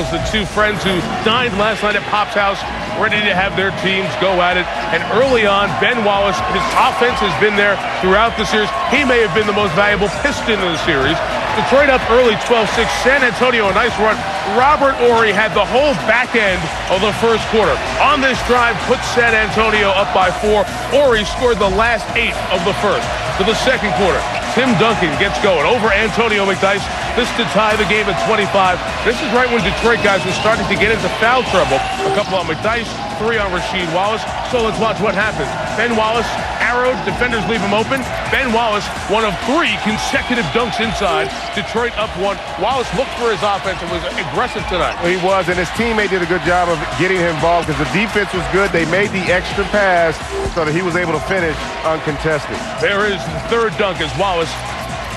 Wallace, the two friends who dined last night at Pop's house, ready to have their teams go at it. And early on, Ben Wallace, his offense has been there throughout the series. He may have been the most valuable Piston in the series. Detroit up early, 12-6. San Antonio, a nice run. Robert Horry had the whole back end of the first quarter. On this drive, put San Antonio up by 4. Horry scored the last 8 of the first. To the second quarter, Tim Duncan gets going over Antonio McDyess. This to tie the game at 25. This is right when Detroit guys were starting to get into foul trouble. A couple on McDyess, 3 on Rasheed Wallace. So let's watch what happens. Ben Wallace arrowed, defenders leave him open. Ben Wallace, one of 3 consecutive dunks inside. Detroit up 1. Wallace looked for his offense and was aggressive tonight. He was, and his teammate did a good job of getting him involved because the defense was good. They made the extra pass so that he was able to finish uncontested. There is the third dunk as Wallace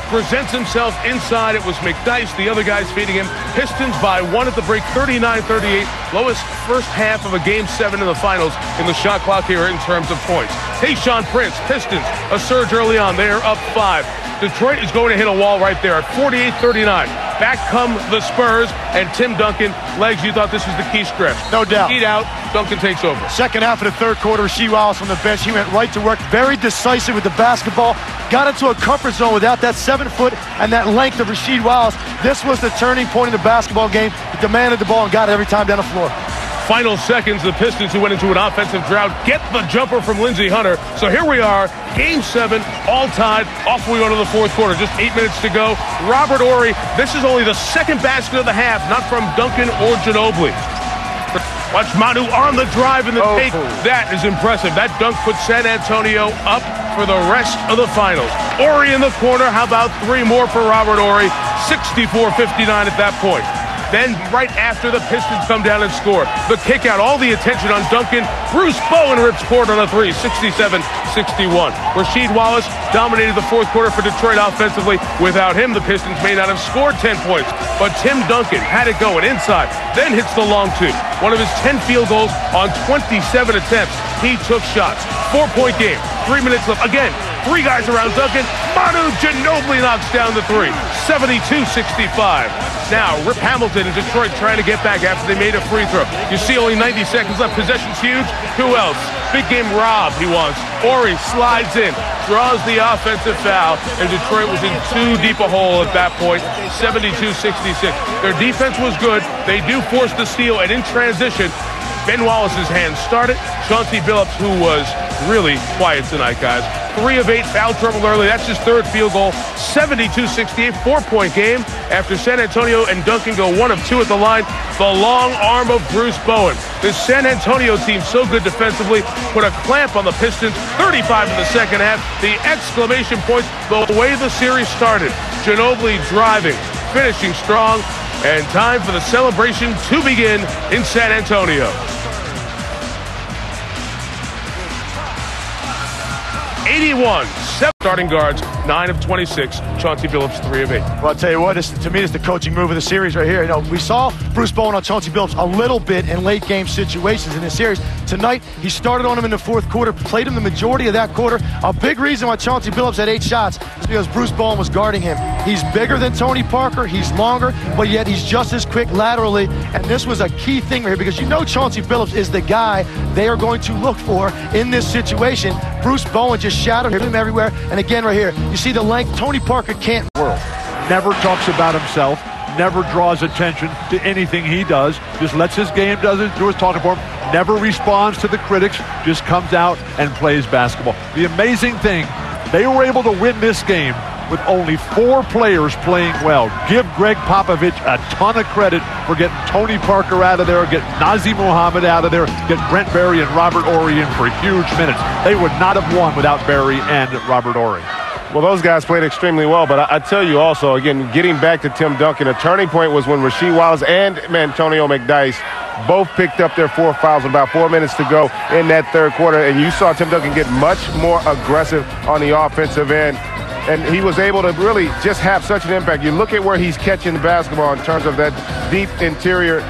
presents himself inside. It was McDyess, the other guys feeding him. Pistons by 1 at the break, 39-38. Lowest first half of a Game 7 in the finals in the shot clock here in terms of points. Tayshaun Prince, Pistons, a surge early on. They are up 5. Detroit is going to hit a wall right there at 48-39. Back come the Spurs, and Tim Duncan, legs, you thought this was the key stretch. No doubt. Heat out, Duncan takes over. Second half of the third quarter, Rasheed Wallace on the bench. He went right to work, very decisive with the basketball. Got into a comfort zone without that 7 foot and that length of Rasheed Wallace. This was the turning point in the basketball game. He demanded the ball and got it every time down the floor. Final seconds, the Pistons, who went into an offensive drought, get the jumper from Lindsey Hunter. So here we are, Game 7, all tied. Off we go to the fourth quarter. Just 8 minutes to go. Robert Horry, this is only the second basket of the half, not from Duncan or Ginobili. Watch Manu on the drive in the take. That is impressive. That dunk put San Antonio up for the rest of the finals. Horry in the corner. How about 3 more for Robert Horry? 64-59 at that point. Then right after, the Pistons come down and score. The kick out, all the attention on Duncan. Bruce Bowen rips Port on a 3, 67-61. Rasheed Wallace dominated the fourth quarter for Detroit offensively. Without him, the Pistons may not have scored 10 points. But Tim Duncan had it going inside, then hits the long 2. One of his 10 field goals on 27 attempts. He took shots. 4-point game, 3 minutes left. Again, 3 guys around Duncan. Manu Ginobili knocks down the 3, 72-65. Now, Rip Hamilton in Detroit trying to get back after they made a free throw. You see only 90 seconds left. Possession's huge. Who else? Big game Rob, he wants. Horry slides in, draws the offensive foul, and Detroit was in too deep a hole at that point, 72-66. Their defense was good. They do force the steal, and in transition, Ben Wallace's hands started. Chauncey Billups, who was really quiet tonight, guys. 3 of 8, foul trouble early. That's his 3rd field goal. 72-68, 4-point game after San Antonio and Duncan go 1 of 2 at the line. The long arm of Bruce Bowen. This San Antonio team, so good defensively, put a clamp on the Pistons. 35 in the second half. The exclamation points, the way the series started. Ginobili driving, finishing strong, and time for the celebration to begin in San Antonio. 81, 7 starting guards, 9 of 26. Chauncey Billups, 3 of 8. Well, I'll tell you what, to me, it's the coaching move of the series right here. You know, we saw Bruce Bowen on Chauncey Billups a little bit in late game situations in this series. Tonight, he started on him in the fourth quarter, played him the majority of that quarter. A big reason why Chauncey Billups had 8 shots is because Bruce Bowen was guarding him. He's bigger than Tony Parker, he's longer, but yet he's just as quick laterally. And this was a key thing right here because you know Chauncey Billups is the guy they are going to look for in this situation. Bruce Bowen just shadowed him everywhere. And again, right here, you see the length. Tony Parker can't. Never talks about himself, never draws attention to anything he does, just lets his game do his talking for him, never responds to the critics, just comes out and plays basketball. The amazing thing, they were able to win this game with only 4 players playing well. Give Greg Popovich a ton of credit for getting Tony Parker out of there, getting Nazir Muhammad out of there, getting Brent Berry and Robert Horry in for huge minutes. They would not have won without Berry and Robert Horry. Well, those guys played extremely well, but I tell you also, again, getting back to Tim Duncan, a turning point was when Rasheed Wallace and Antonio McDyess both picked up their 4 fouls with about 4 minutes to go in that third quarter, and you saw Tim Duncan get much more aggressive on the offensive end. And he was able to really just have such an impact. You look at where he's catching the basketball in terms of that deep interior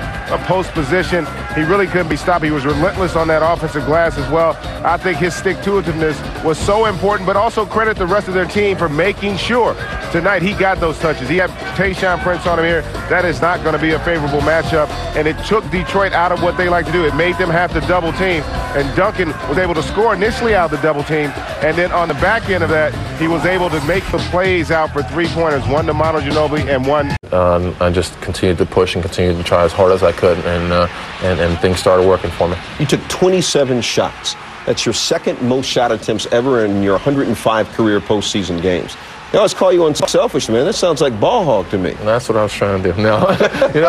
post position. He really couldn't be stopped. He was relentless on that offensive glass as well. I think his stick-to-itiveness was so important, but also credit the rest of their team for making sure tonight he got those touches. He had Tayshaun Prince on him here. That is not going to be a favorable matchup, and it took Detroit out of what they like to do. It made them have to double team, and Duncan was able to score initially out of the double team, and then on the back end of that, he was able to make the plays out for three-pointers, one to Manu Ginobili and one. I just continued to push and continued to try as hard as I could, and things started working for me. You took 27 shots. That's your second most shot attempts ever in your 105 career postseason games. They always call you unselfish, man. That sounds like ball hog to me. That's what I was trying to do. No, you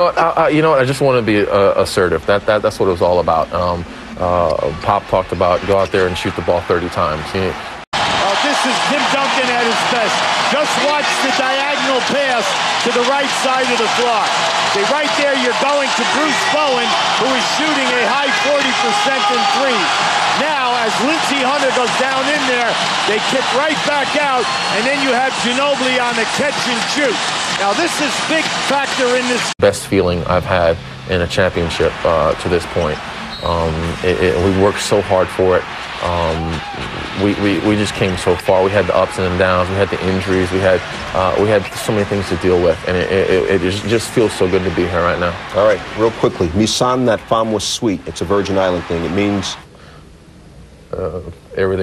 know what? I just want to be assertive. That's what it was all about. Pop talked about go out there and shoot the ball 30 times. This is Tim Duncan at his best. Just watch the diagonal pass to the right side of the floor. See, right there, you're going to Bruce Bowen, who is shooting a high 40% in threes. Now, as Lindsey Hunter goes down in there, they kick right back out, and then you have Ginobili on the catch and shoot. Now, this is a big factor in this. Best feeling I've had in a championship to this point. We worked so hard for it. We just came so far. We had the ups and downs. We had the injuries. We had so many things to deal with, and it just feels so good to be here right now. All right, real quickly, Misan that femme was sweet. It's a Virgin Island thing. It means everything.